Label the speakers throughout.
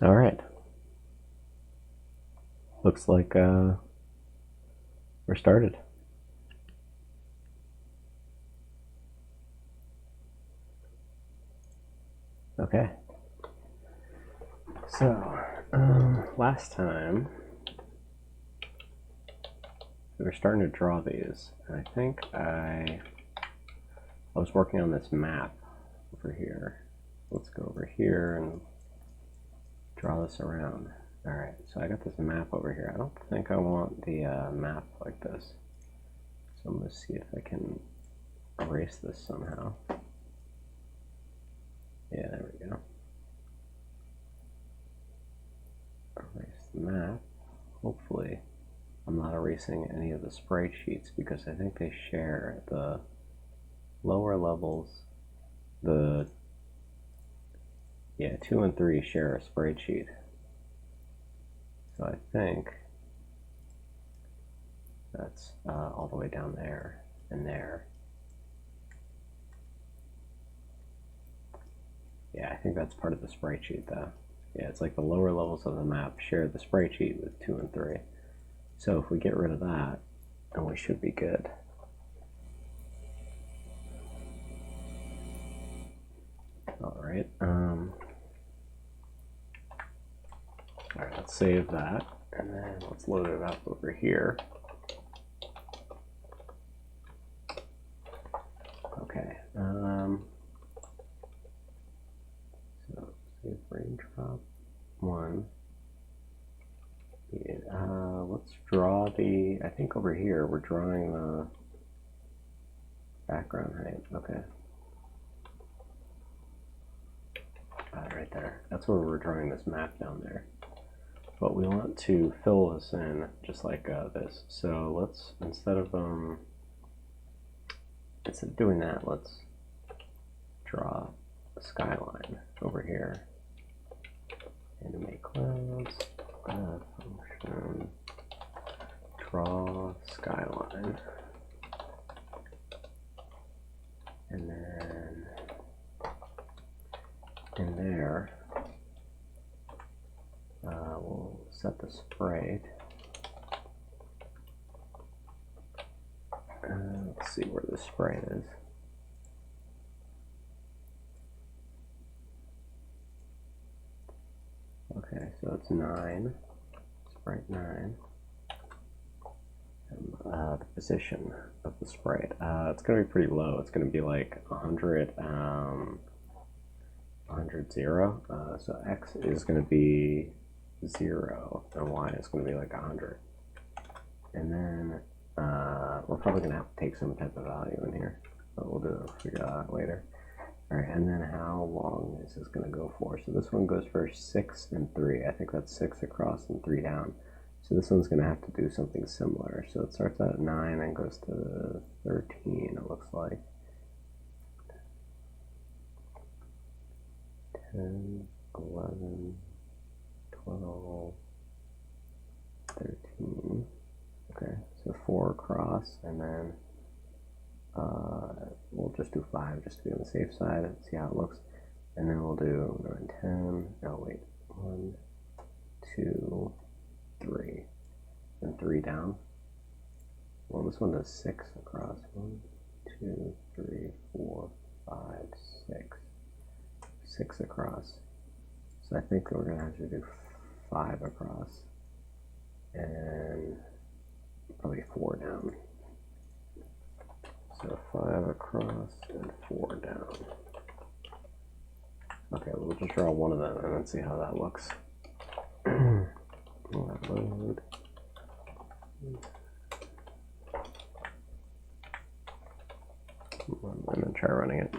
Speaker 1: All right. Looks like we're started. Okay. So, last time we were starting to draw these, and I think I was working on this map over here. Let's go over here and draw this around. All right, so I got this map over here. I don't think I want the map like this. So I'm going to see if I can erase this somehow. Yeah, there we go. Erase the map. Hopefully I'm not erasing any of the sprite sheets because I think they share the lower levels. The 2 and 3 share a sprite sheet. So I think that's all the way down there and there. Yeah, I think that's part of the sprite sheet though. Yeah, it's like the lower levels of the map share the sprite sheet with 2 and 3. So if we get rid of that, then we should be good. All right. All right, let's save that, and then let's load it up over here. Okay. So save raindrop 1. Let's draw the. I think over here we're drawing the background height. Okay. Right there. That's where we're drawing this map down there. But we want to fill this in just like this. So let's instead of doing that, let's draw a skyline over here. Animate clouds. Function. Draw skyline. And then in there, we'll set the sprite. Let's see where the sprite is. Okay, so it's 9, sprite 9. And, the position of the sprite. It's going to be pretty low. It's going to be like 100, 100, 0. So x is going to be 0, and y is going to be like 100. And then we're probably going to have to take some type of value in here, but we'll figure that out later. All right, and then how long is this going to go for? So this one goes for 6 and 3. I think that's 6 across and 3 down. So this one's going to have to do something similar. So it starts out at 9 and goes to 13, it looks like. 10, 11, 12, 13. Okay, so 4 across, and then we'll just do 5 just to be on the safe side and see how it looks. And then we'll do 9, 10. Oh, wait. 1, 2, 3. And 3 down. Well, this one does 6 across. 1, 2, 3, 4, 5, 6. 6 across. So I think we're going to have to do 5 across. And probably 4 down. So 5 across and 4 down. Okay, we'll just draw one of them and then see how that looks. Load. And then try running it.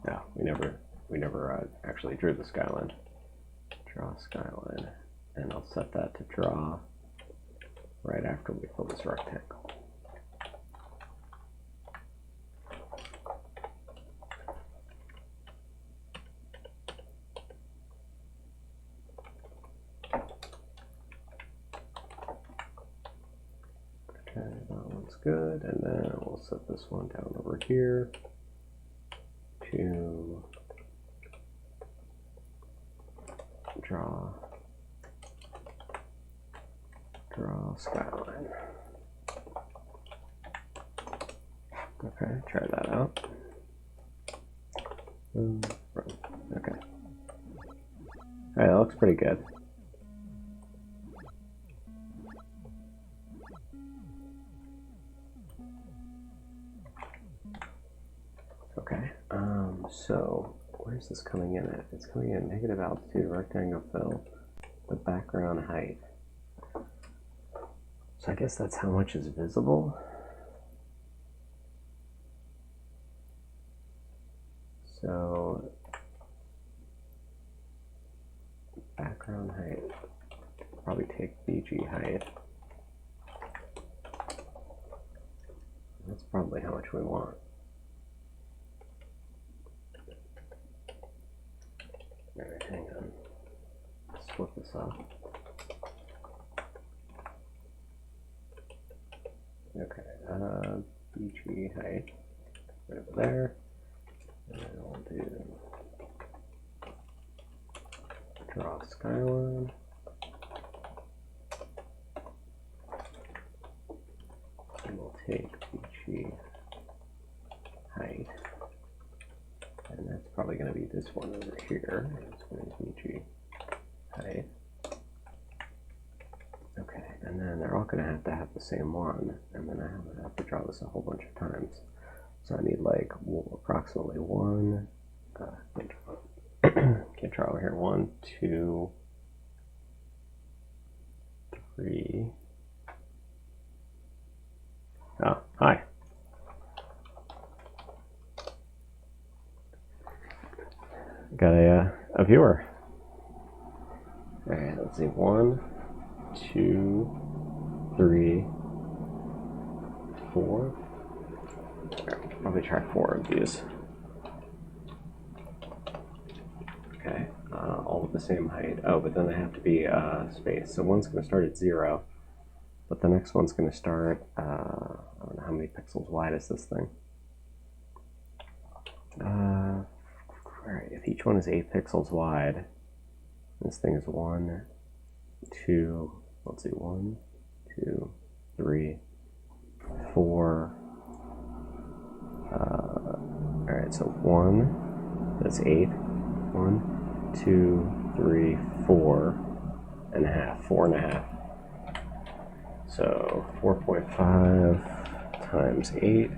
Speaker 1: Yeah, we never actually drew the skyline. Draw skyline, and I'll set that to draw right after we fill this rectangle. Okay, that one's good, and then we'll set this one down over here to draw skyline. Okay, try that out. Okay. Alright, that looks pretty good. Okay, so where's this coming in at? It's coming in at negative altitude, rectangle fill, the background height. So I guess that's how much is visible. So background height, probably take BG height. That's probably how much we want. Alright, hang on. Split this up. Okay, BG height right over there. And then we'll do draw skyline. And we'll take BG height. And that's probably going to be this one over here. It's going to be BG height. Okay, and then they're all going to have the same one, and then I'm going to have to draw this a whole bunch of times. So I need like approximately one, can't draw over here, 1, 2, 3. Oh, hi. Got a viewer. All right, let's see, 1, 2, 3, 4. Probably try 4 of these. Okay, all of the same height. Oh, but then they have to be spaced. So one's going to start at 0, but the next one's going to start, I don't know how many pixels wide is this thing. Alright, if each one is 8 pixels wide, this thing is 1, 2, let's see, 1, 2, 3, 4. Alright, so 1, that's 8. 1, 2, 3, 4 and a half, 4.5. So 4.5 times 8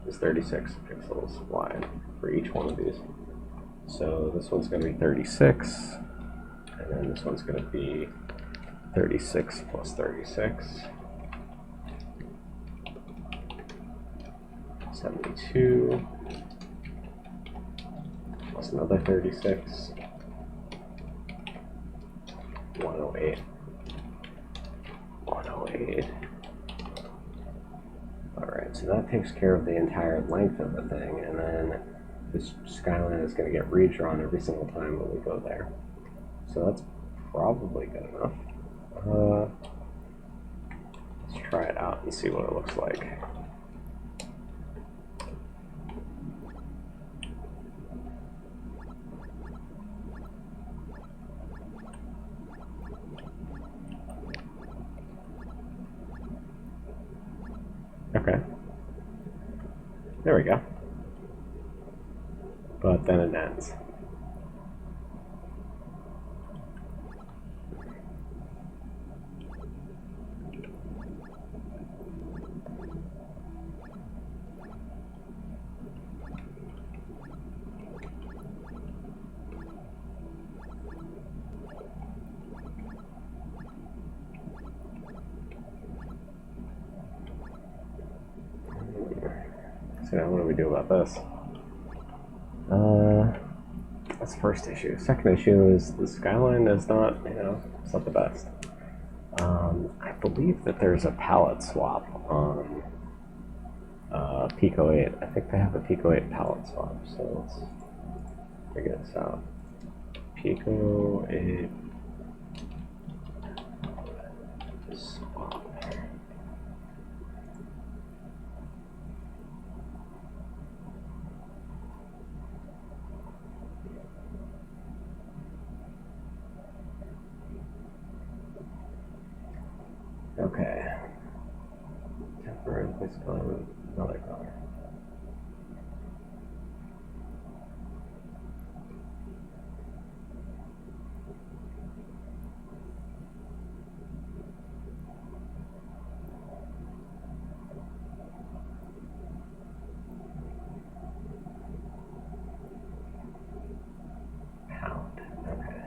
Speaker 1: is 36 pixels wide for each one of these. So this one's going to be 36, and then this one's going to be 36 plus 36. 72 plus another 36, 108. 108. Alright, so that takes care of the entire length of the thing, and then this skyline is going to get redrawn every single time when we go there. So that's probably good enough. Let's try it out and see what it looks like. Okay. There we go. But then it ends. So now what do we do about this? That's the first issue. Second issue is the skyline is not, it's not the best. I believe that there's a palette swap on pico-8. I think they have a pico-8 palette swap, so let's figure this out. Pico-8 swap. Okay. Temporary replace color with another color. Pound. Okay.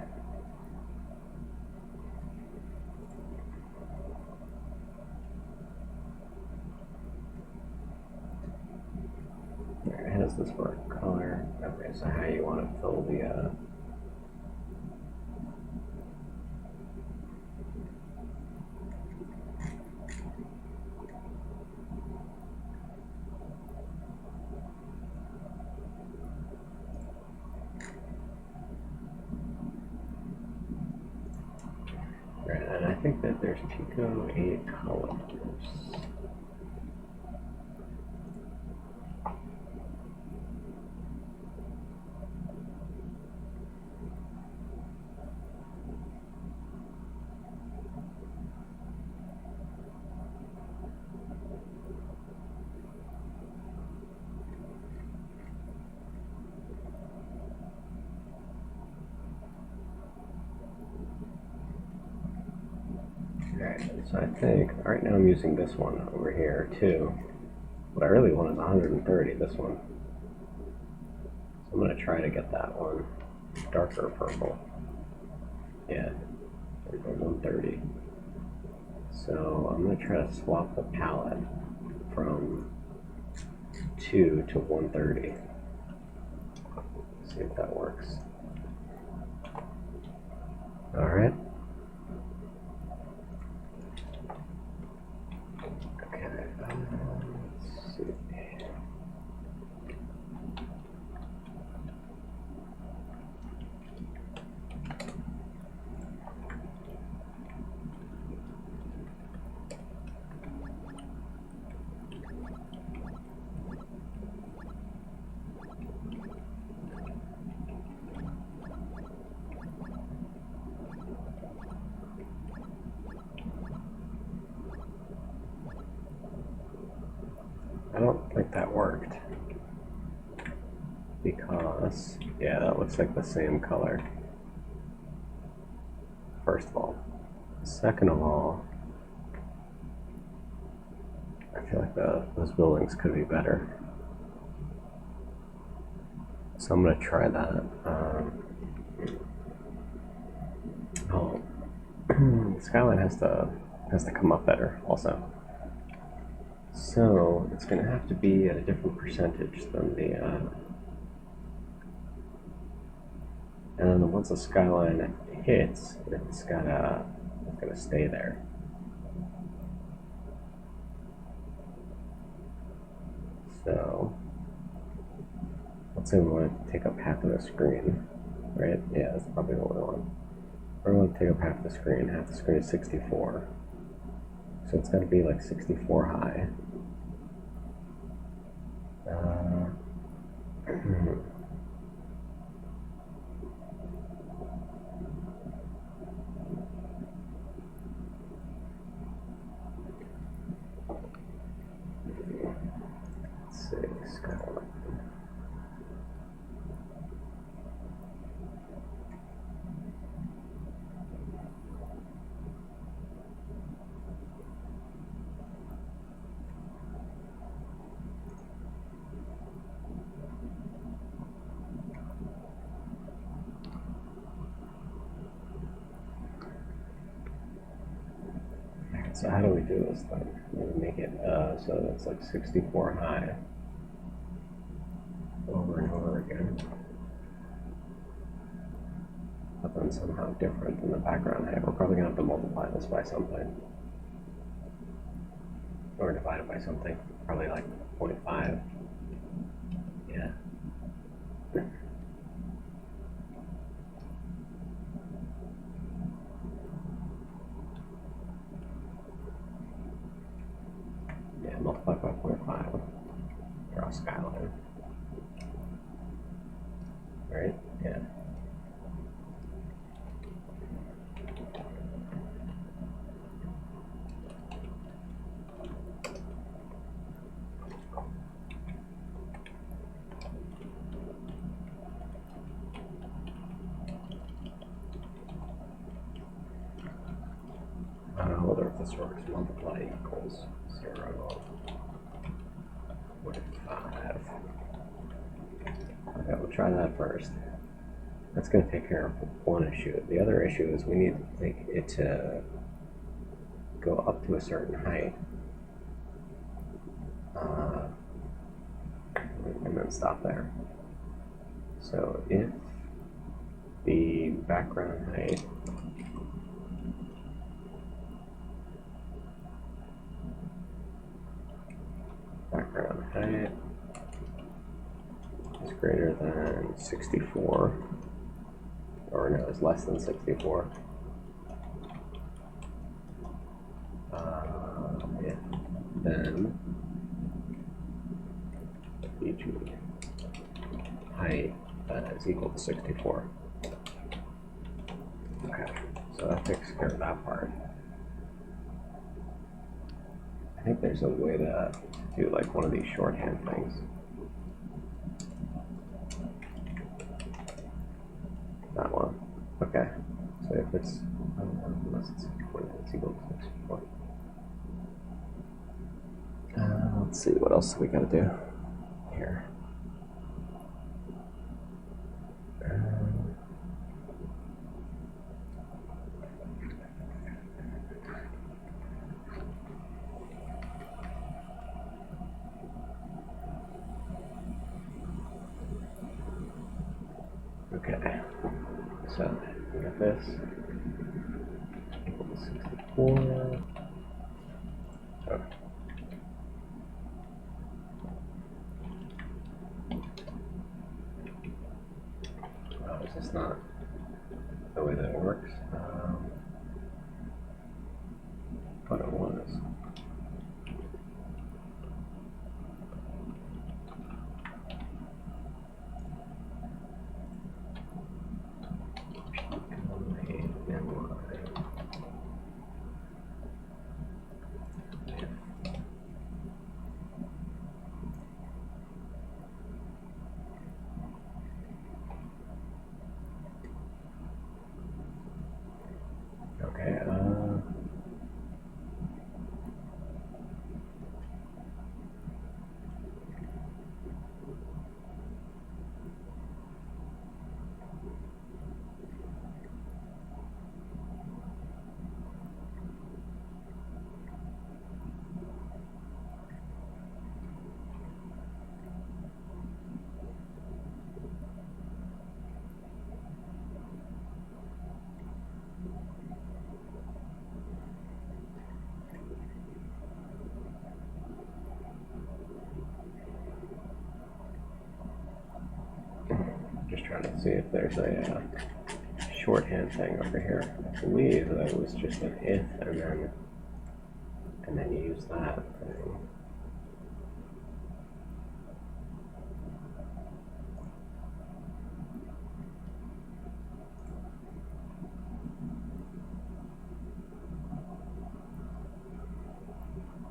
Speaker 1: There, it has this for color. Okay, so how you want to fill the right, and I think that there's pico-8 colors. Alright, so I think right now I'm using this one over here too. What I really want is 130, this one. So I'm going to try to get that one darker purple. Yeah, there we go, 130. So I'm going to try to swap the palette from 2 to 130. See if that works. Alright. Okay, let's see. I don't think that worked because, yeah, that looks like the same color, first of all. Second of all, I feel like those buildings could be better. So I'm going to try that. Oh, the skyline has to come up better also. So it's going to have to be at a different percentage than the, and then once the skyline hits, it's gonna stay there. So let's say we want to take up half of the screen, right? Yeah, that's probably what we want. Or we want to take up half the screen. Half the screen is 64. So it's got to be like 64 high. Let's see, skyline. So how do we do this then? We make it so it's like 64 high over and over again, but then somehow different than the background height. We're probably gonna have to multiply this by something, or divide it by something. Probably like 0.5. Yeah. Yeah, multiply by 0.5. Draw a skyline. Right? Yeah. this works. Multiply equals 0.5. Okay, we'll try that first. That's going to take care of one issue. The other issue is we need to make it to go up to a certain height. And then stop there. So if the background height is greater than 64, or no, is less than 64, if then each height is equal to 64. Okay, so that takes care of that part. I think there's a way to do like one of these shorthand things. That one. Okay. So if it's unless it's 64, then it's equal to 64. Let's see what else we gotta do here. Okay, so we got this equal to 64. Oh. Oh, is this not the way that it works? What it was. Okay, just trying to see if there's a shorthand thing over here. I believe that was just an if and then you use that thing.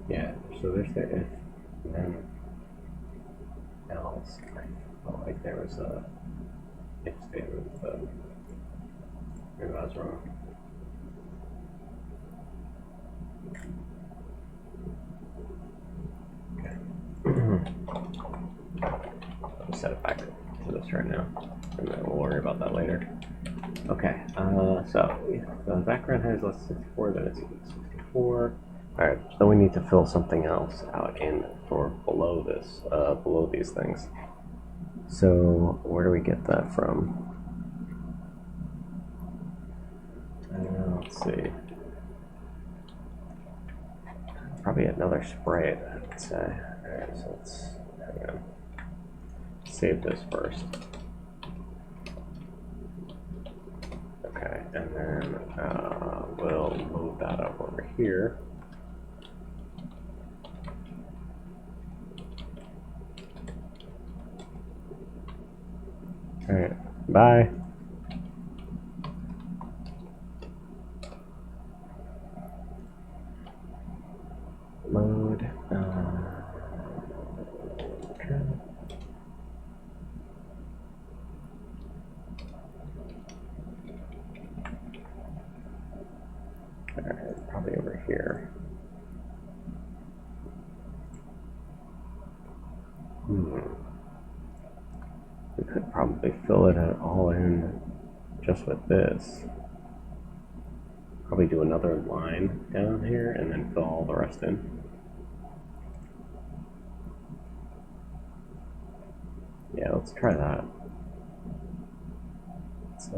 Speaker 1: Yeah, so there's the if, and then else. I felt like there was a if statement, but maybe I was wrong. Okay. I'll just set it back to this right now, and then we'll worry about that later. Okay, so if the background height is less than 64, then it's equal to 64. Alright, so we need to fill something else out in for below this, below these things. So where do we get that from? Let's see. Probably another sprite, I'd say. Alright, so let's hang on. Save this first. Okay, and then we'll move that up over here. Alright, bye. Load. Okay. Alright, probably over here. We could probably fill it all in just with this. Probably do another line down here and then fill all the rest in. Yeah, let's try that. Let's,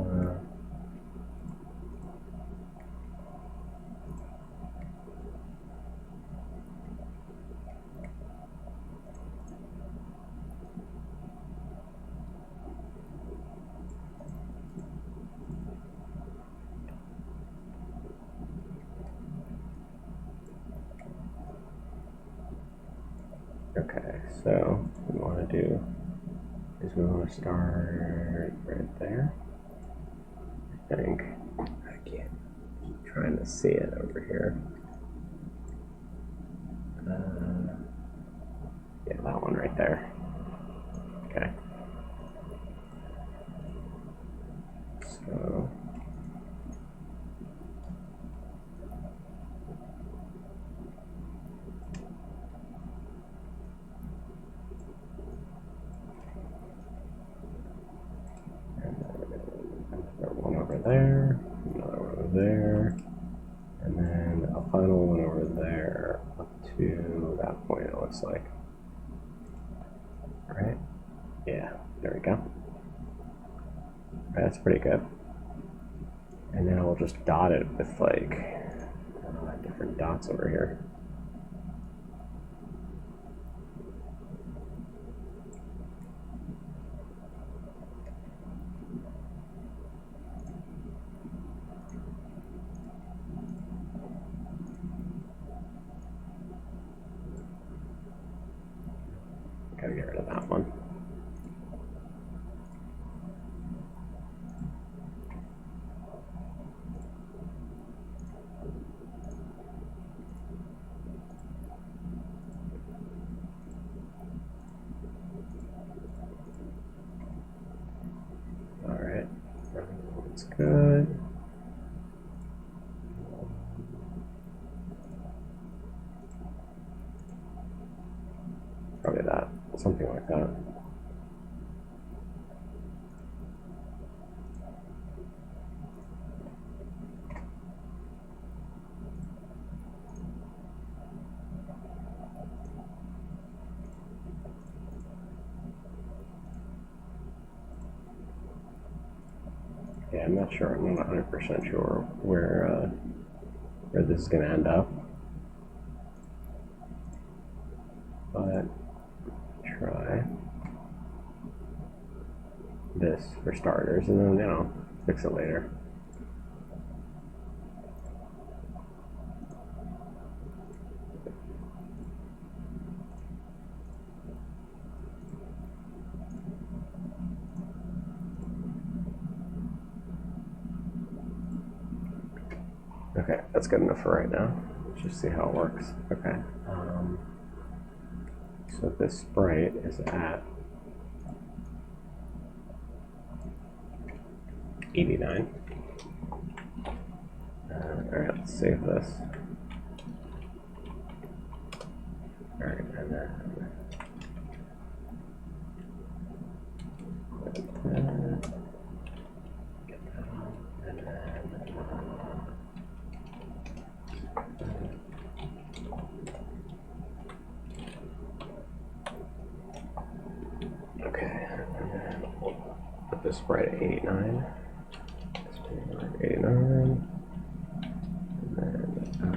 Speaker 1: okay, so what we want to do is we want to start right there. I think I can't keep trying to see it over here. Yeah, that one right there. Okay. So another one over there, another one over there, and then a final one over there up to that point, it looks like. Right? Yeah, there we go. Right, that's pretty good. And then we'll just dot it with like different dots over here. Gotta get rid of that one. Alright, that's good. Probably that, something like that. Yeah, I'm not sure. I'm not 100% sure where this is going to end up. But try this for starters, and then, you know, fix it later. Okay, that's good enough for right now. Let's just see how it works. Okay. So this sprite is at 89. Alright, let's save this. Alright, and then get that on, and then okay, and then we'll put this sprite at 89. 89. And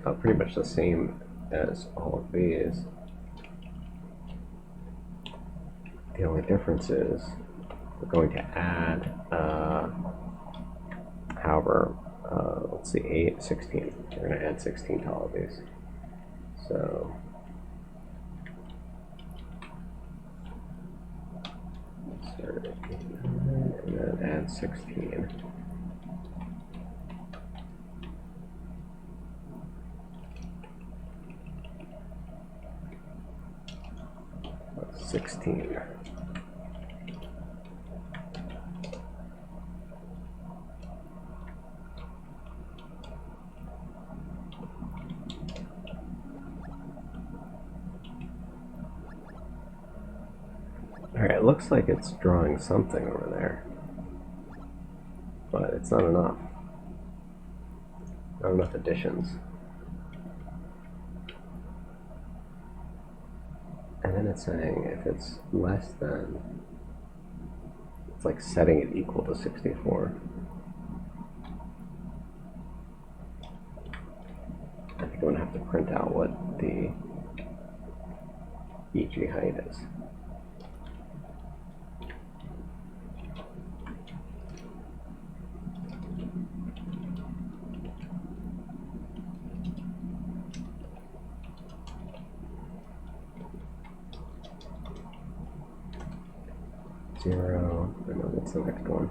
Speaker 1: then pretty much the same as all of these. The only difference is we're going to add, however, let's see, 8, 16. We're going to add 16 to all of these. So start at 89 and then add 16. 16. Alright, it looks like it's drawing something over there. But it's not enough. Not enough additions. And then it's saying if it's less than, it's like setting it equal to 64. I think I'm going to have to print out what the EG height is. Zero, I know that's the next one.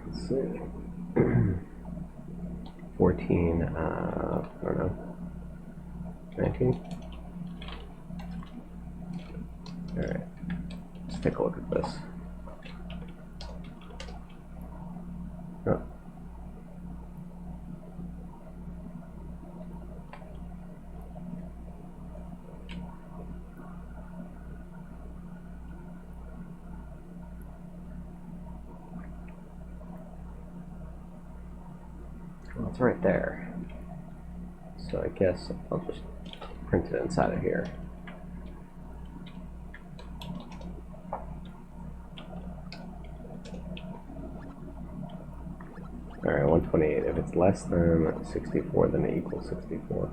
Speaker 1: Let's see. 14, I don't know, 19? Alright, let's take a look at this. Oh. Well, it's right there. So I guess I'll just print it inside of here. Alright, 128. If it's less than 64, then it equals 64.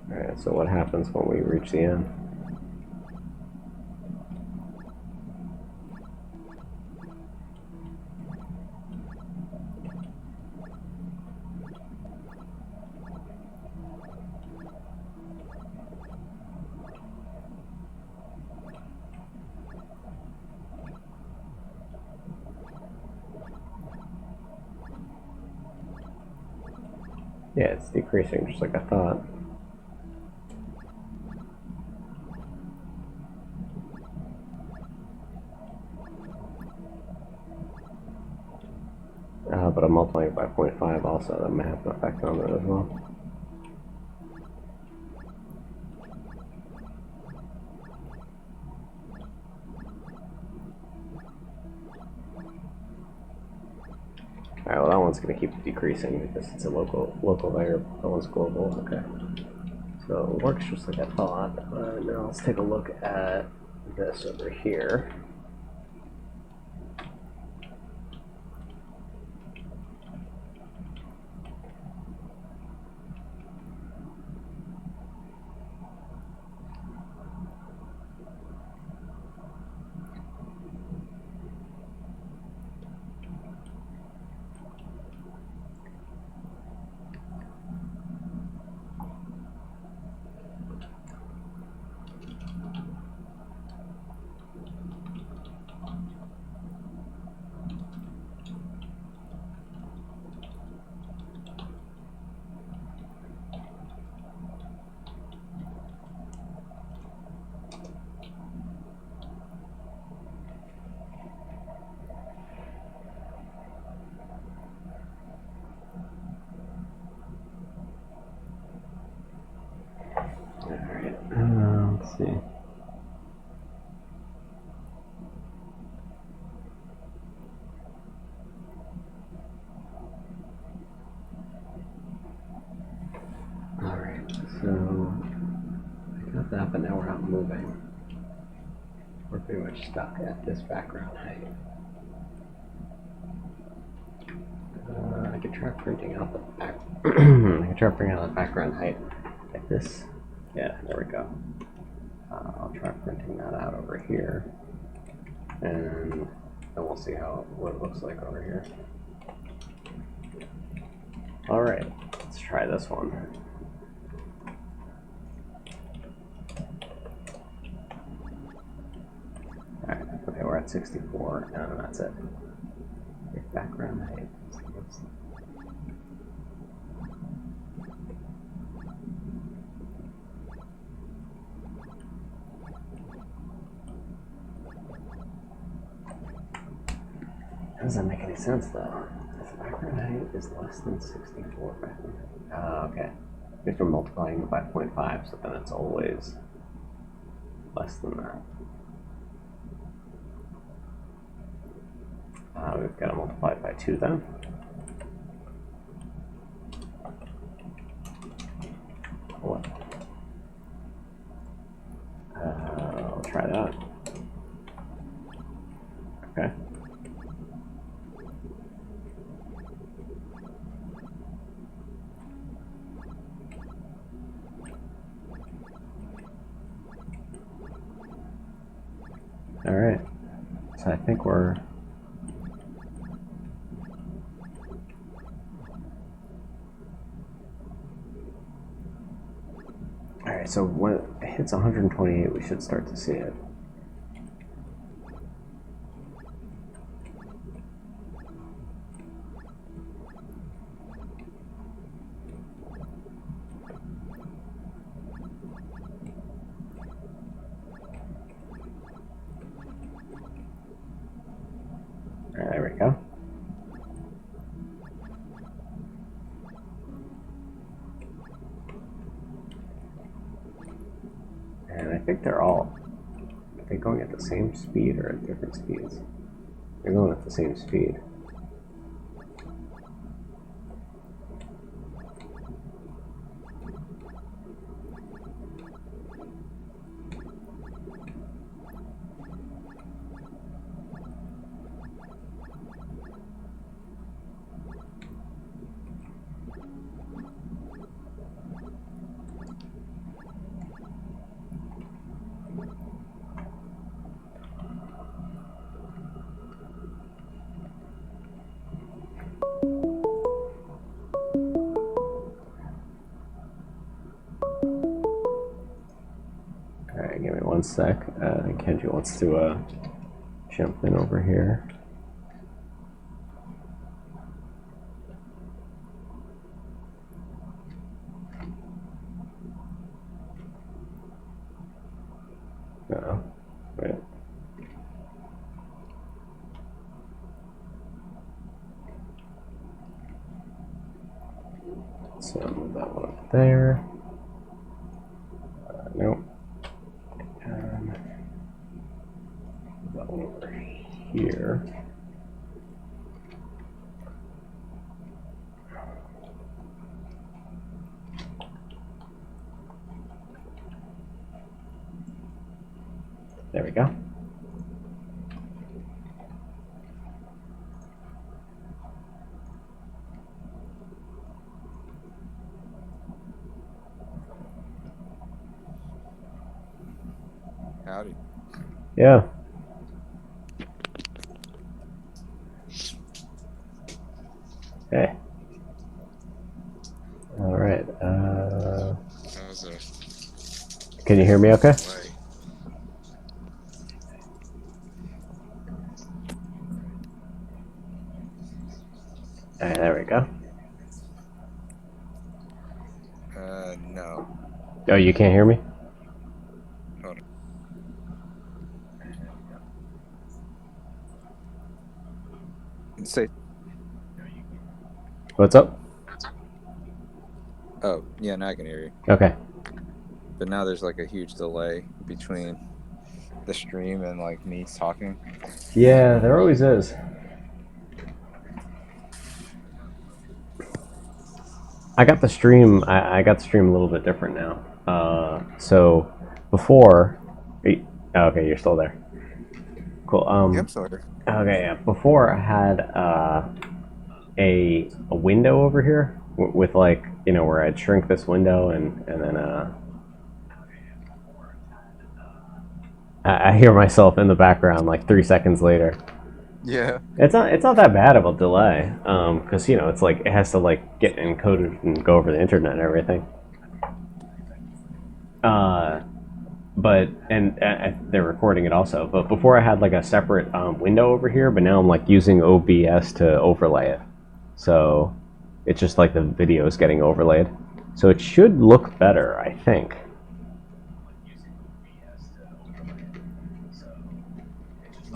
Speaker 1: Alright, so what happens when we reach the end? Yeah, it's decreasing just like I thought. But I'm multiplying it by 0.5 also. That may have an effect on it as well. Alright, well that one's going to keep decreasing because it's a local variable. That one's global. Okay. So it works just like I thought. Now let's take a look at this over here. Let's see. Alright, so I got that, but now we're not moving. We're pretty much stuck at this background height. I could try printing out the back. I could try printing out the background height like this. Yeah, there we go. I'll try printing that out over here, and then we'll see what it looks like over here. All right, let's try this one. All right, okay, we're at 64, and that's it. If background height. How does that make any sense, though? If the background height is less than 64, okay. If you're multiplying it by 0.5, so then it's always less than that. We've got to multiply it by 2 then. What? I'll try that. Okay. All right. So I think we're Alright, so when it hits 128, we should start to see it. Alright, there we go. And I think are they going at the same speed or at different speeds? They're going at the same speed. Alright, give me one sec. Kenji wants to jump in over here. Uh-oh. Wait. So move that one up there. Nope. That one over here. There we go.
Speaker 2: Howdy.
Speaker 1: Yeah. Hey. All right. Can you hear me okay? All right, there we go.
Speaker 2: No.
Speaker 1: Oh, you can't hear me?
Speaker 2: Hold on. Say.
Speaker 1: What's up?
Speaker 2: Oh, yeah, now I can hear you.
Speaker 1: Okay.
Speaker 2: But now there's like a huge delay between the stream and like me talking.
Speaker 1: Yeah, there always is. I got the stream. I got the stream a little bit different now. So before, okay, you're still there. Cool.
Speaker 2: Yeah, I'm sorry.
Speaker 1: Okay, yeah. Before I had a window over here with like, you know, where I'd shrink this window and then I hear myself in the background like 3 seconds later.
Speaker 2: Yeah.
Speaker 1: It's not that bad of a delay, because you know it's like it has to like get encoded and go over the internet and everything. Uh, but they're recording it also. But before I had like a separate window over here, but now I'm like using OBS to overlay it, so it's just like the video is getting overlaid, so it should look better, I think.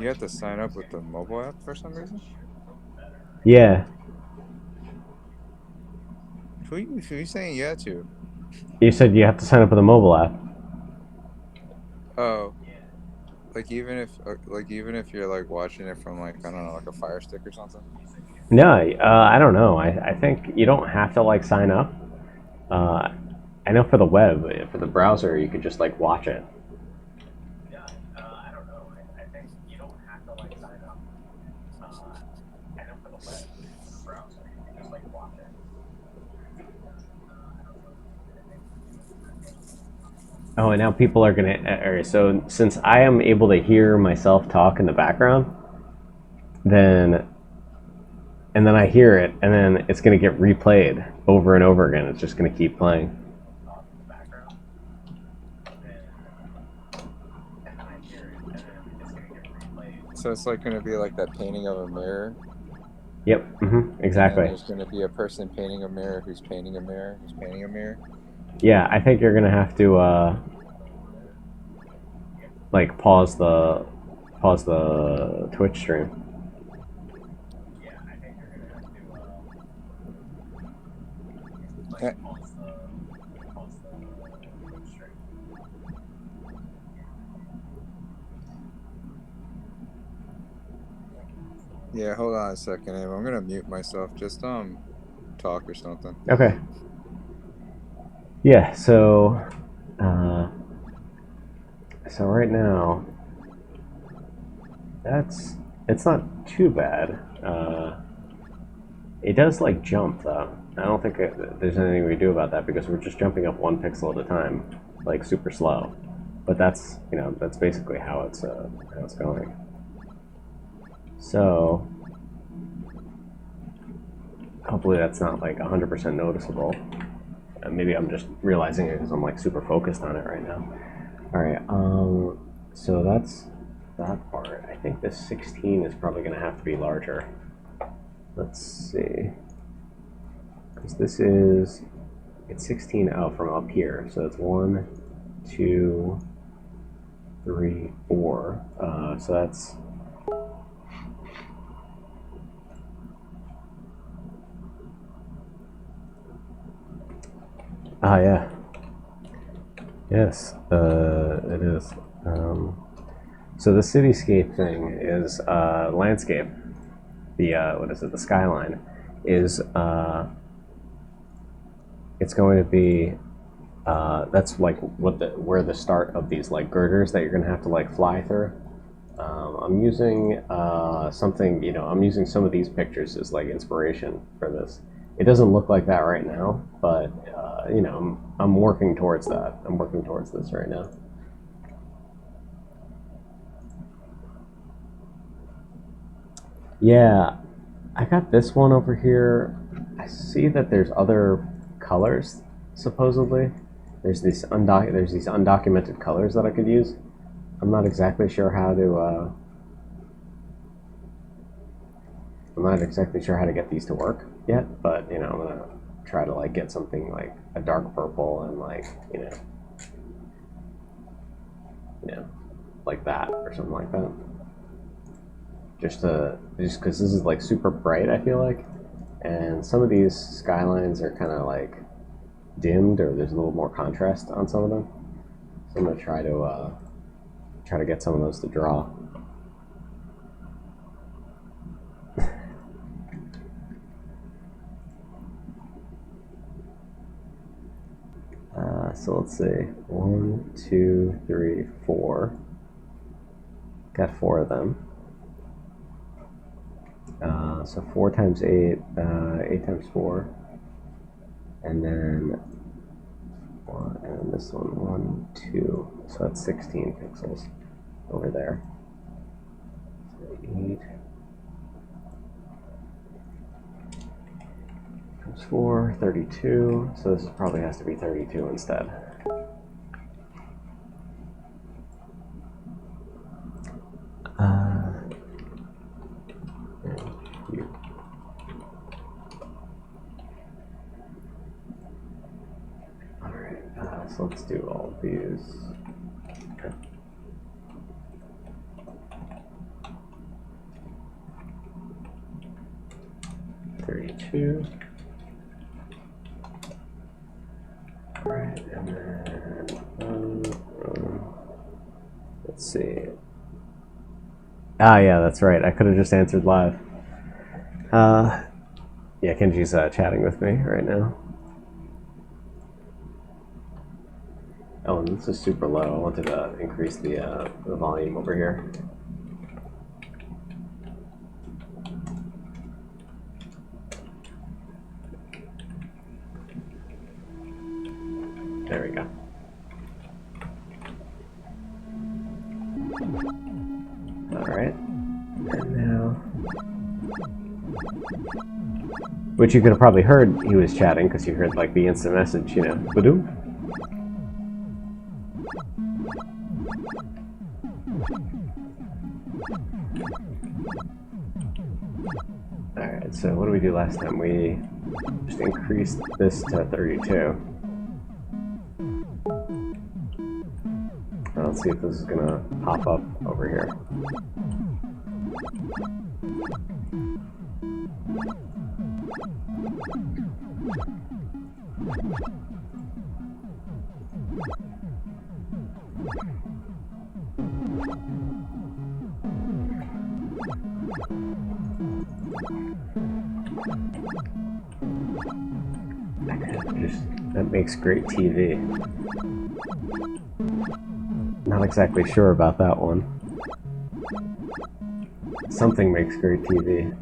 Speaker 2: You have to sign up with the mobile app for some reason.
Speaker 1: Yeah,
Speaker 2: Who you saying yeah to?
Speaker 1: you said you have to sign up with a mobile app.
Speaker 2: Oh, like even if you're like watching it from like I don't know like a Fire Stick or something.
Speaker 1: No, I don't know. I think you don't have to like sign up. Uh, I know for the web, for the browser, you could just like watch it. Oh, and now people are gonna. So since I am able to hear myself talk in the background, then and then I hear it, and then it's gonna get replayed over and over again. It's just gonna keep playing.
Speaker 2: So it's like going to be like that painting of a mirror,
Speaker 1: Yep.
Speaker 2: and then
Speaker 1: Exactly.
Speaker 2: there's going to be a person painting a mirror who's painting a mirror who's painting a mirror.
Speaker 1: Yeah, I think you're gonna have to like pause the Twitch stream.
Speaker 2: Eh, Yeah, hold on a second, Abe. I'm gonna mute myself. Just talk or something.
Speaker 1: Okay. Yeah. Uh, so right now, that's it's not too bad. It does like jump though. I don't think there's anything we do about that because we're just jumping up 1 pixel at a time, like super slow. But that's that's basically how it's going. So hopefully that's not like 100% noticeable. Maybe I'm just realizing it because I'm like super focused on it right now. All right. So that's that part. I think this 16 is probably going to have to be larger. Let's see. Because this is it's 16 out from up here, so it's 1, 2, 3, 4. So that's yeah, yes, it is. So the cityscape thing is landscape. The what is it? The skyline is it's going to be that's like where the start of these like girders that you're going to have to like fly through. I'm using something, I'm using some of these pictures as like inspiration for this. It doesn't look like that right now, but I'm working towards that. I'm working towards this right now. Yeah, I got this one over here. I see that there's other colors, supposedly. There's these undocumented colors that I could use. I'm not exactly sure how to. I'm not exactly sure how to get these to work yet, but I'm gonna try to like get something like a dark purple and like like that or something like that. Just because this is like super bright, I feel like, and some of these skylines are kind of like dimmed or there's a little more contrast on some of them. So I'm gonna try to get some of those to draw. So let's see, 1, 2, 3, 4. Got 4 of them. So 4 times 8, 8 times 4, and then and then this one, 1, 2. So that's 16 pixels. over there. So 8 times 4, 32. So this probably has to be 32 instead. Alright, so let's do all of these. Okay. $32. Alright, and then let's see. Ah, yeah, that's right. I could have just answered live. Yeah, Kenji's chatting with me right now. Oh, and this is super low. I wanted to increase the volume over here. There we go. Alright. And now... Which you could have probably heard he was chatting, because you heard like the instant message, you know. Ba-doom. Alright, so what did we do last time? We just increased this to 32. Let's see if this is gonna pop up over here. That makes great TV. Not exactly sure about that one. Something makes great TV.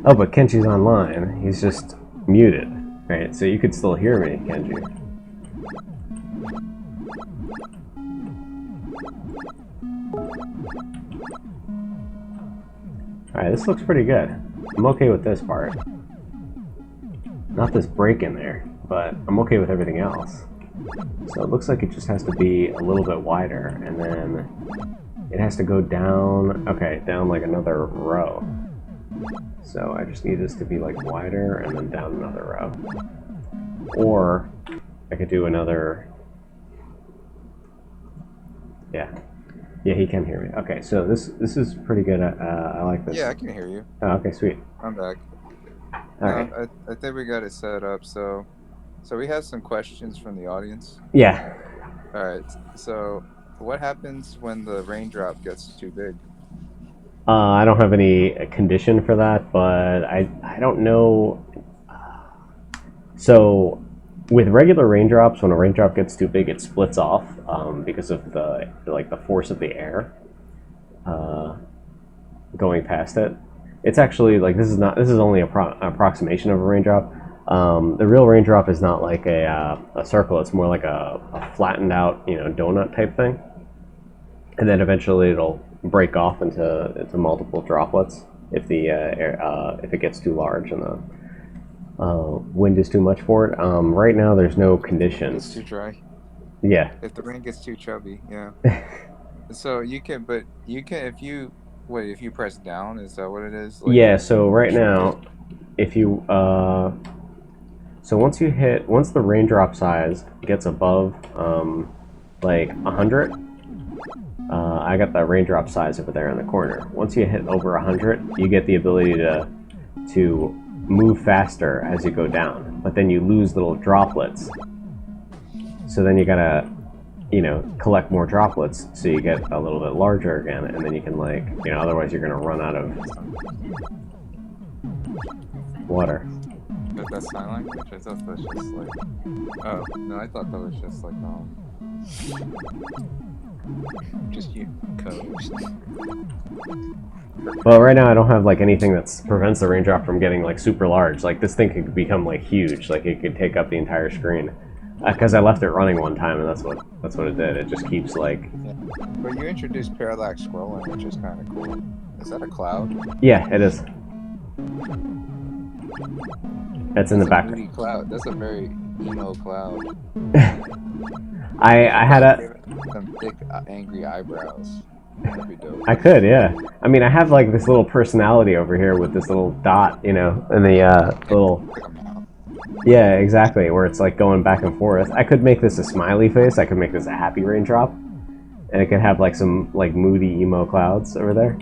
Speaker 1: Oh, but Kenji's online. He's just muted, right? So you could still hear me, Kenji. Alright, this looks pretty good. I'm okay with this part. Not this break in there, but I'm okay with everything else. So it looks like it just has to be a little bit wider, and then it has to go down, okay, down like another row. So I just need this to be like wider and then down another row. Or I could do another, yeah. Yeah, he can hear me. Okay, so this is pretty good. I like this.
Speaker 2: Yeah, I can hear you.
Speaker 1: Oh, okay, sweet.
Speaker 2: I'm back.
Speaker 1: All right.
Speaker 2: I think we got it set up. So we have some questions from the audience.
Speaker 1: Yeah.
Speaker 2: All right. So what happens when the raindrop gets too big?
Speaker 1: I don't have any condition for that, but I don't know. So with regular raindrops, when a raindrop gets too big, it splits off because of the force of the air going past it. It's actually like this is only an approximation of a raindrop. The real raindrop is not like a circle. It's more like a flattened out, donut type thing, and then eventually it'll break off into multiple droplets if the if it gets too large and the wind is too much for it. Right now, there's no condition.
Speaker 2: It's too dry.
Speaker 1: Yeah.
Speaker 2: If the rain gets too chubby, yeah. So you can if you press down, is that what it is? Like,
Speaker 1: yeah. So right now, if you so once the raindrop size gets above like 100. I got that raindrop size over there in the corner. Once you hit over 100, you get the ability to move faster as you go down, but then you lose little droplets. So then you gotta, collect more droplets so you get a little bit larger again, and then you can otherwise you're gonna run out of water.
Speaker 2: That's sign language? I thought that's just like, oh, no, I thought that was just like, Just you coast.
Speaker 1: Well, right now I don't have like anything that prevents the raindrop from getting like super large. Like this thing could become like huge. Like it could take up the entire screen. Because I left it running one time, and that's what it did. It just keeps like.
Speaker 2: Yeah. But you introduced parallax scrolling, which is kind of cool. Is that a cloud?
Speaker 1: Yeah, it is. That's in the back.
Speaker 2: Moody cloud. That's a very emo cloud.
Speaker 1: I had a.
Speaker 2: Some thick, angry eyebrows. That'd be dope.
Speaker 1: I could, yeah. I mean, I have like this little personality over here with this little dot, you know, and the little. Yeah, exactly. Where it's like going back and forth. I could make this a smiley face. I could make this a happy raindrop, and it could have like some like moody emo clouds over there.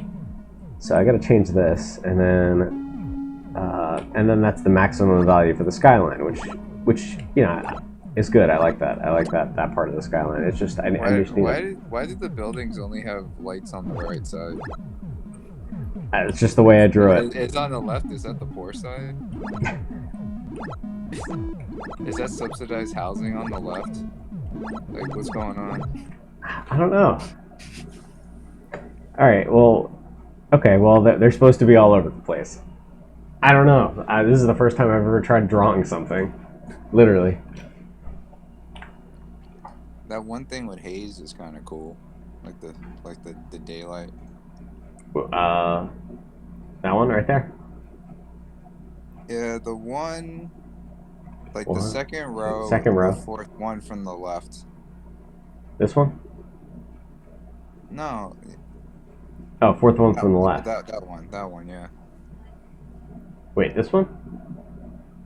Speaker 1: So I got to change this, and then that's the maximum value for the skyline, which you know is good. I like that. I like that part of the skyline. It's just I just need.
Speaker 2: Why did the buildings only have lights on the right side?
Speaker 1: It's just the way I drew it.
Speaker 2: It's on the left. Is that the poor side? Is that subsidized housing on the left? Like, what's going on?
Speaker 1: I don't know. All right. Well, okay. Well, they're supposed to be all over the place. I don't know. This is the first time I've ever tried drawing something. Literally.
Speaker 2: That one thing with haze is kind of cool, like the daylight.
Speaker 1: That one right there.
Speaker 2: Yeah, the one. Like the second row, the fourth one from the left.
Speaker 1: This one?
Speaker 2: No.
Speaker 1: Oh, fourth one from the left.
Speaker 2: That one, yeah.
Speaker 1: Wait, this one?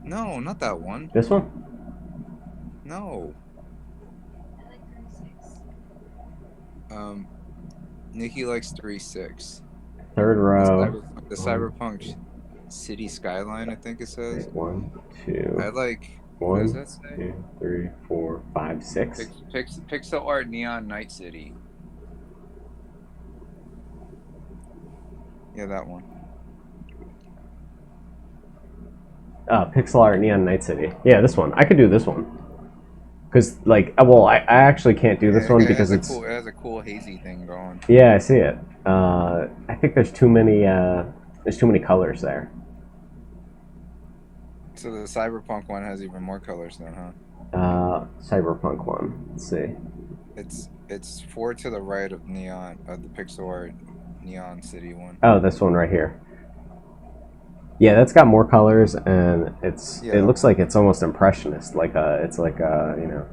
Speaker 2: No, not that one.
Speaker 1: This one?
Speaker 2: No. Nikki likes 3-6.
Speaker 1: Third row.
Speaker 2: The cyberpunk city skyline, I think it says.
Speaker 1: 1, 2.
Speaker 2: I like.
Speaker 1: 1,
Speaker 2: what does that say?
Speaker 1: 2, 3, 4, 5, 6.
Speaker 2: Pixel art neon night city. Yeah, that one.
Speaker 1: Pixel art neon night city. Yeah, this one. I could do this one. Because like, well, I actually can't do this one because it
Speaker 2: has a cool hazy thing going.
Speaker 1: Yeah, I see it. I think there's too many colors there.
Speaker 2: So the cyberpunk one has even more colors then,
Speaker 1: huh? Cyberpunk one. Let's see.
Speaker 2: It's 4 to the right of neon of the pixel art neon city one.
Speaker 1: Oh, this one right here. Yeah, that's got more colors, and it looks like it's almost impressionist. Like it's like you know,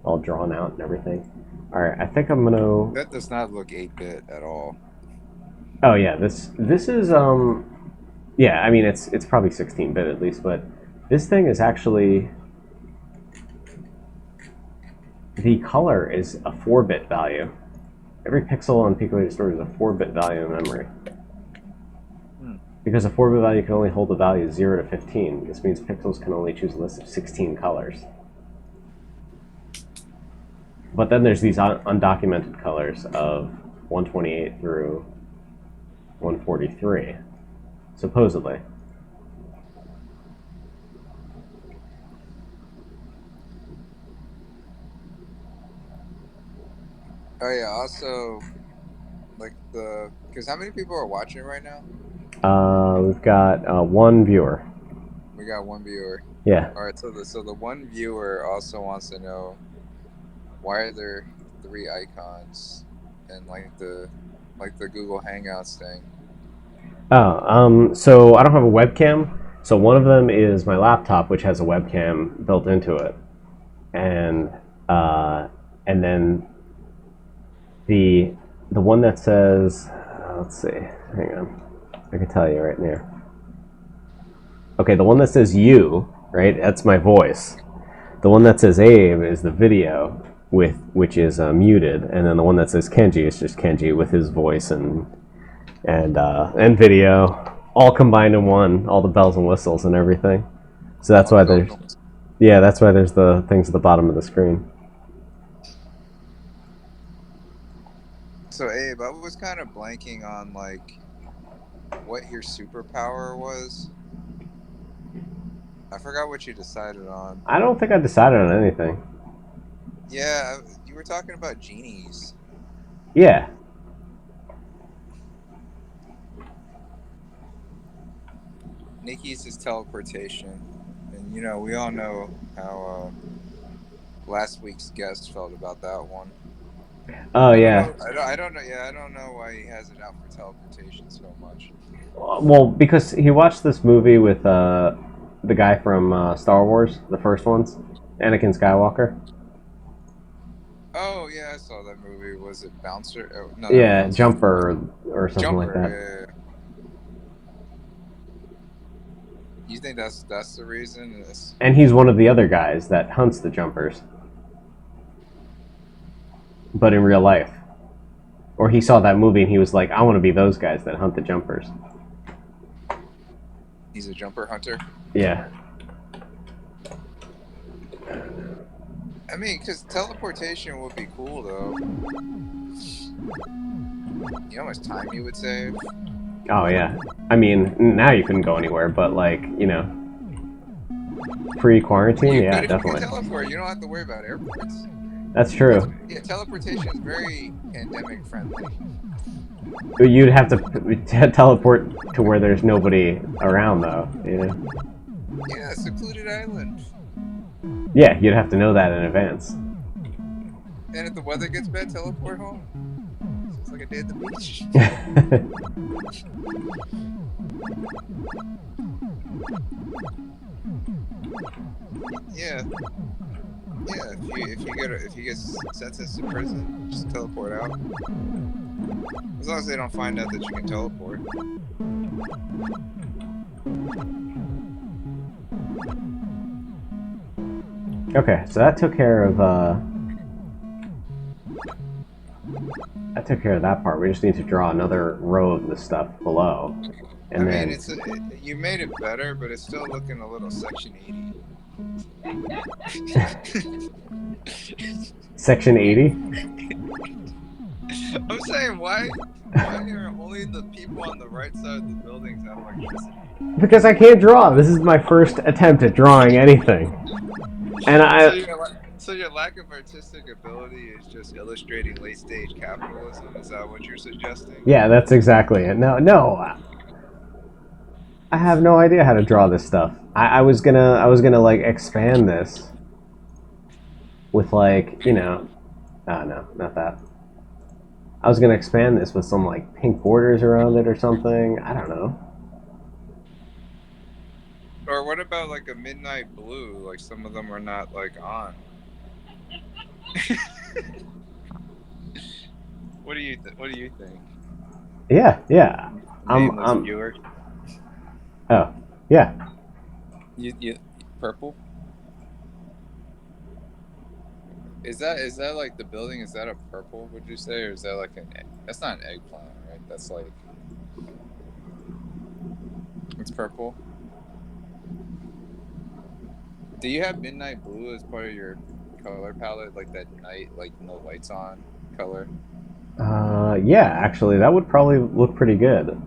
Speaker 1: all drawn out and everything. All right, I think I'm gonna.
Speaker 2: That does not look 8-bit at all.
Speaker 1: Oh yeah, this is yeah, I mean it's probably 16-bit at least, but this thing is actually the color is a 4-bit value. Every pixel on pico-8 storage is a 4-bit value in memory. Because a 4-bit value can only hold the values 0 to 15. This means pixels can only choose a list of 16 colors. But then there's these undocumented colors of 128 through 143, supposedly.
Speaker 2: Oh yeah, also, like because how many people are watching right now?
Speaker 1: We've got one viewer.
Speaker 2: We got one viewer.
Speaker 1: Yeah.
Speaker 2: All right, so the one viewer also wants to know why are there 3 icons and like the Google Hangouts thing.
Speaker 1: Oh, so I don't have a webcam. So one of them is my laptop, which has a webcam built into it, and then the one that says, let's see, hang on, I can tell you right there. Okay, the one that says you, right? That's my voice. The one that says Abe is the video which is muted, and then the one that says Kenji is just Kenji with his voice and video, all combined in one, all the bells and whistles and everything. So that's why there's, yeah, that's why there's the things at the bottom of the screen.
Speaker 2: So Abe, I was kind of blanking on like what your superpower was. I forgot what you decided on.
Speaker 1: I don't think I decided on anything.
Speaker 2: Yeah, you were talking about genies.
Speaker 1: Yeah.
Speaker 2: Nikki's is teleportation, and you know we all know how last week's guest felt about that one.
Speaker 1: Oh
Speaker 2: I don't
Speaker 1: yeah.
Speaker 2: know. I don't know. Yeah, I don't know why he has it out for teleportation so much.
Speaker 1: Well, because he watched this movie with the guy from Star Wars, the first ones, Anakin Skywalker.
Speaker 2: Oh yeah, I saw that movie. Was it Bouncer? Oh, no, not
Speaker 1: Yeah,
Speaker 2: Bouncer.
Speaker 1: Jumper or something like
Speaker 2: Jumper.
Speaker 1: that.
Speaker 2: Yeah. You think that's the reason?
Speaker 1: And he's one of the other guys that hunts the jumpers, but in real life. Or he saw that movie and he was like, I want to be those guys that hunt the jumpers.
Speaker 2: He's a jumper hunter.
Speaker 1: Yeah.
Speaker 2: I mean, because teleportation would be cool though. You know how much time you would save?
Speaker 1: Oh yeah. I mean, now you couldn't go anywhere, but like, you know, pre-quarantine,
Speaker 2: You
Speaker 1: yeah,
Speaker 2: could if you
Speaker 1: definitely.
Speaker 2: could teleport. You don't have to worry about airports.
Speaker 1: That's true.
Speaker 2: Yeah, teleportation is very pandemic friendly.
Speaker 1: You'd have to teleport to where there's nobody around, though. You know?
Speaker 2: Yeah, secluded island.
Speaker 1: Yeah, you'd have to know that in advance.
Speaker 2: And if the weather gets bad, teleport home. It's like a day at the beach. Yeah. Yeah, if you get sentenced to prison, just teleport out. As long as they don't find out that you can teleport.
Speaker 1: Okay, so that took care of that part. We just need to draw another row of the stuff below, and
Speaker 2: I
Speaker 1: then
Speaker 2: mean, you made it better, but it's still looking a little Section 80.
Speaker 1: Section 80.
Speaker 2: I'm saying why are only the people on the right side of the buildings have electricity?
Speaker 1: Because I can't draw. This is my first attempt at drawing anything, and
Speaker 2: So your lack of artistic ability is just illustrating late-stage capitalism? Is that what you're suggesting?
Speaker 1: Yeah, that's exactly it. No, I have no idea how to draw this stuff. I was gonna like expand this with like, you know, no, not that. I was gonna expand this with some like pink borders around it or something. I don't know.
Speaker 2: Or what about like a midnight blue? Like some of them are not like on. What do you think?
Speaker 1: Yeah.
Speaker 2: Nameless viewer.
Speaker 1: Oh, yeah.
Speaker 2: You purple? Is that like the building? Is that a purple? Would you say, or is that like that's not an eggplant, right? That's like it's purple. Do you have midnight blue as part of your color palette, like that night, like no lights on color?
Speaker 1: Yeah. Actually, that would probably look pretty good.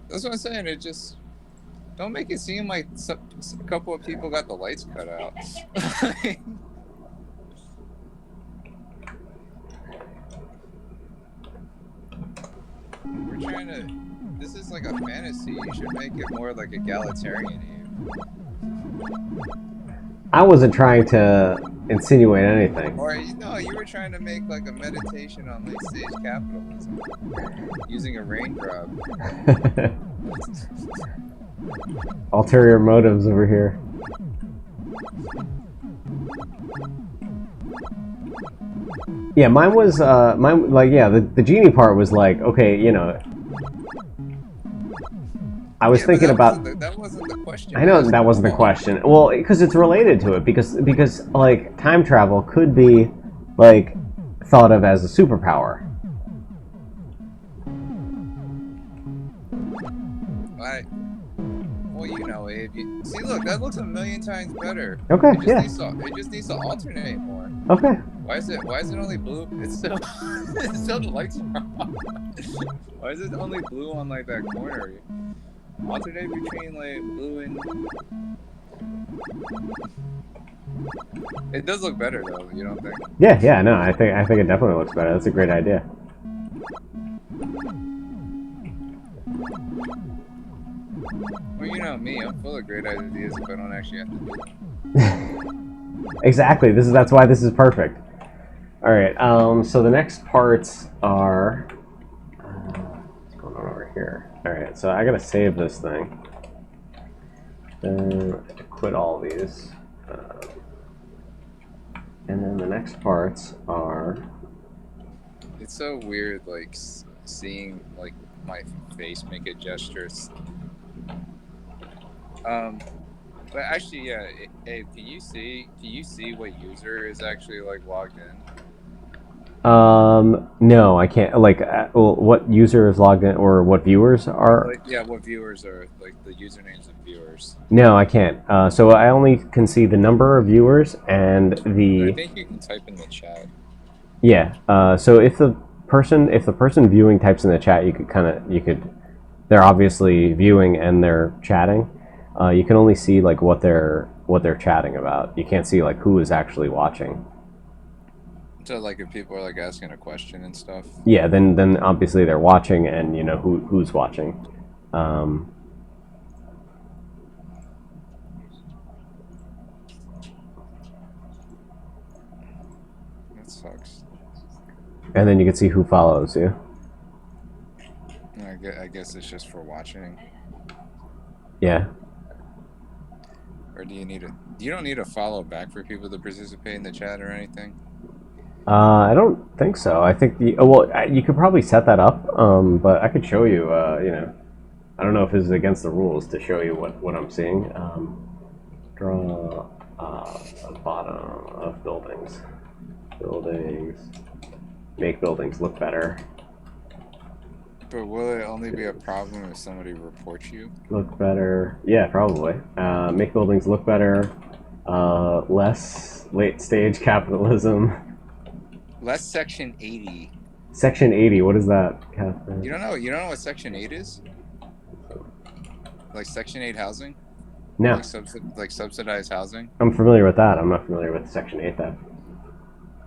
Speaker 2: That's what I'm saying. It just don't make it seem like a couple of people got the lights cut out. We're trying to. This is like a fantasy. You should make it more like egalitarian here.
Speaker 1: I wasn't trying to insinuate anything.
Speaker 2: Or no, you were trying to make like a meditation on late stage capitalism using a raindrop.
Speaker 1: Ulterior motives over here. Yeah, mine was like, yeah, the genie part was like, okay, you know, I was thinking about
Speaker 2: that wasn't the question.
Speaker 1: I know that wasn't the question. Well, because it's related to it, because like time travel could be like thought of as a superpower.
Speaker 2: Well, you know, Abe. See, look, that looks a million times better.
Speaker 1: Okay,
Speaker 2: it
Speaker 1: yeah.
Speaker 2: just needs to alternate more.
Speaker 1: Okay.
Speaker 2: Why is it only blue? It's still the lights are on. Why is it only blue on like that corner? Alternate between like blue and It does look better though. You don't think?
Speaker 1: Yeah, yeah, no, I think it definitely looks better. That's a great idea.
Speaker 2: Well, you know me. I'm full of great ideas if I don't actually have to do them.
Speaker 1: Exactly. That's why this is perfect. All right. So the next parts are what's going on over here. All right. So I gotta save this thing. Then I have to quit all these. And then the next parts are.
Speaker 2: It's so weird, like seeing like my face make a gesture. But actually, yeah. Hey, can you see? Can you see what user is actually like logged in?
Speaker 1: No, I can't. Like, well, what user is logged in, or what viewers are?
Speaker 2: Like, yeah, what viewers are like the usernames of viewers.
Speaker 1: No, I can't. So I only can see the number of viewers and
Speaker 2: I
Speaker 1: the.
Speaker 2: think you can type in the chat.
Speaker 1: Yeah. So if the person viewing types in the chat, they're obviously viewing and they're chatting. You can only see like what they're chatting about. You can't see like who is actually watching.
Speaker 2: So like if people are like asking a question and stuff.
Speaker 1: Yeah, then obviously they're watching, and you know who's watching. Um,
Speaker 2: That sucks.
Speaker 1: and then you can see who follows you.
Speaker 2: I guess it's just for watching.
Speaker 1: Yeah.
Speaker 2: Or do you need a? You don't need a follow back for people to participate in the chat or anything.
Speaker 1: I don't think so. I think you could probably set that up, but I could show you. You know, I don't know if this is against the rules to show you what I'm seeing. Draw a bottom of buildings. Buildings. Make buildings look better.
Speaker 2: But will it only be a problem if somebody reports you?
Speaker 1: Look better. Yeah, probably. Make buildings look better. Less late stage capitalism.
Speaker 2: Less Section 80.
Speaker 1: Section 80. What is that, Catherine?
Speaker 2: You don't know? You don't know what Section 8 is? Like Section 8 housing?
Speaker 1: No.
Speaker 2: Like subsidized housing?
Speaker 1: I'm familiar with that. I'm not familiar with Section 8 though.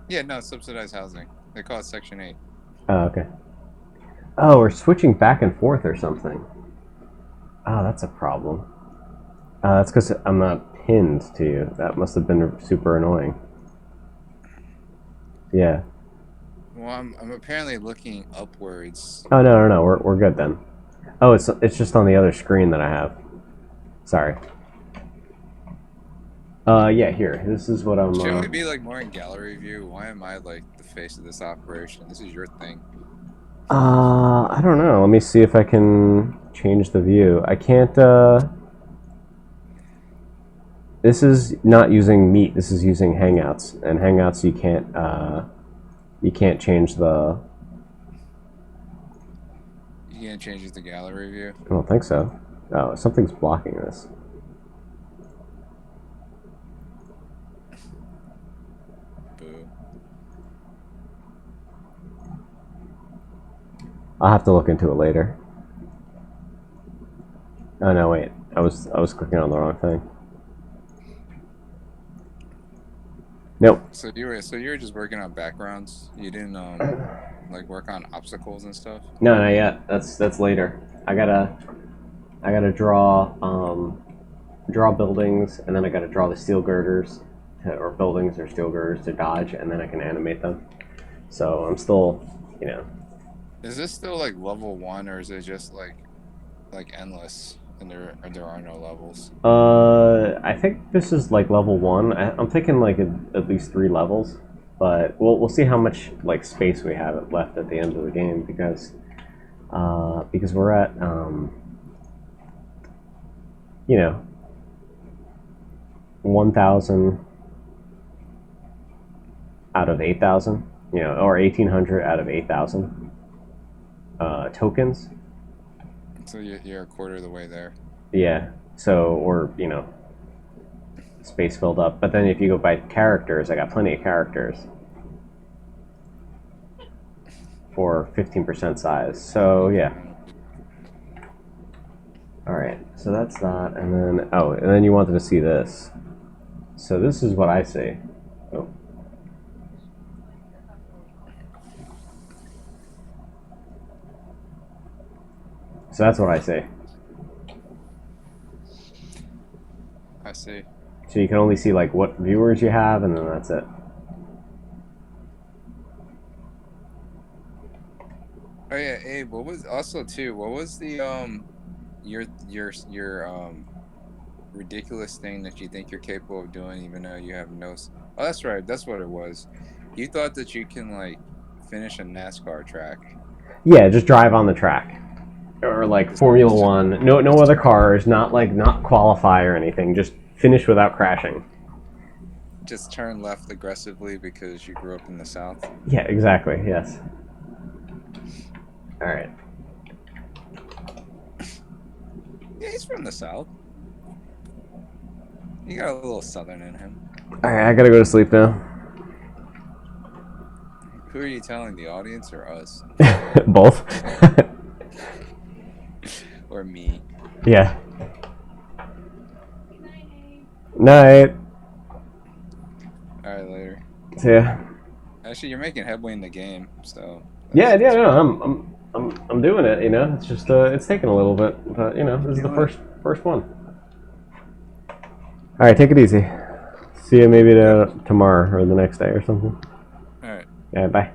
Speaker 2: Yeah, no, subsidized housing. They call it Section 8.
Speaker 1: Oh, okay. Oh, we're switching back and forth or something. Oh, that's a problem. That's because I'm not pinned to you. That must have been super annoying. Yeah.
Speaker 2: Well, I'm apparently looking upwards.
Speaker 1: Oh, no. We're good then. Oh, it's just on the other screen that I have. Sorry. Yeah, here. This is what I'm...
Speaker 2: Should we be like more in gallery view? Why am I like the face of this operation? This is your thing.
Speaker 1: I don't know. Let me see if I can change the view. I can't, This is not using Meet. This is using Hangouts. And Hangouts, you can't change the...
Speaker 2: You can't change it to gallery view?
Speaker 1: I don't think so. Oh, something's blocking this.
Speaker 2: Boo.
Speaker 1: I'll have to look into it later. Oh no, wait. I was clicking on the wrong thing. Nope.
Speaker 2: So you were just working on backgrounds. You didn't like work on obstacles and stuff.
Speaker 1: No, not yet. That's later. I gotta draw buildings, and then I gotta draw the steel girders, or buildings or steel girders to dodge, and then I can animate them. So I'm still, you know.
Speaker 2: Is this still like level 1, or is it just like endless, and there are no levels?
Speaker 1: I think this is like level 1. I'm thinking like at least 3 levels, but we'll see how much like space we have left at the end of the game, because we're at you know, 1,000 out of 8,000, you know, or 1,800 out of 8,000 tokens.
Speaker 2: So you're a quarter of the way there.
Speaker 1: Yeah. So, or you know, space filled up. But then if you go by characters, I got plenty of characters for 15% size. So yeah. All right. So that's that, and then you wanted to see this. So this is what I see. Oh. So that's what I see.
Speaker 2: I see.
Speaker 1: So you can only see like what viewers you have, and then that's it.
Speaker 2: Oh yeah, Abe. What was also too? What was the your ridiculous thing that you think you're capable of doing, even though you have no? Oh, that's right. That's what it was. You thought that you can like finish a NASCAR track.
Speaker 1: Yeah, just drive on the track, or like
Speaker 2: Just,
Speaker 1: Formula
Speaker 2: just,
Speaker 1: One. No, no
Speaker 2: just
Speaker 1: other
Speaker 2: turn,
Speaker 1: cars. Not qualify or anything. Just finish without crashing.
Speaker 2: just turn left aggressively because you grew up in the South.
Speaker 1: Yeah, exactly. Yes. All right.
Speaker 2: Yeah, he's from the South. He got a little Southern in him.
Speaker 1: All right, I gotta go to sleep now.
Speaker 2: Who are you telling? The audience or us?
Speaker 1: Both.
Speaker 2: Or me?
Speaker 1: Yeah. Night.
Speaker 2: All right, later.
Speaker 1: See ya.
Speaker 2: Actually, you're making headway in the game, so.
Speaker 1: Yeah, yeah, no, I'm doing it. You know, it's just it's taking a little bit, but you know, this is the first one. All right, take it easy. See you maybe tomorrow or the next day or something.
Speaker 2: All right.
Speaker 1: Yeah, bye.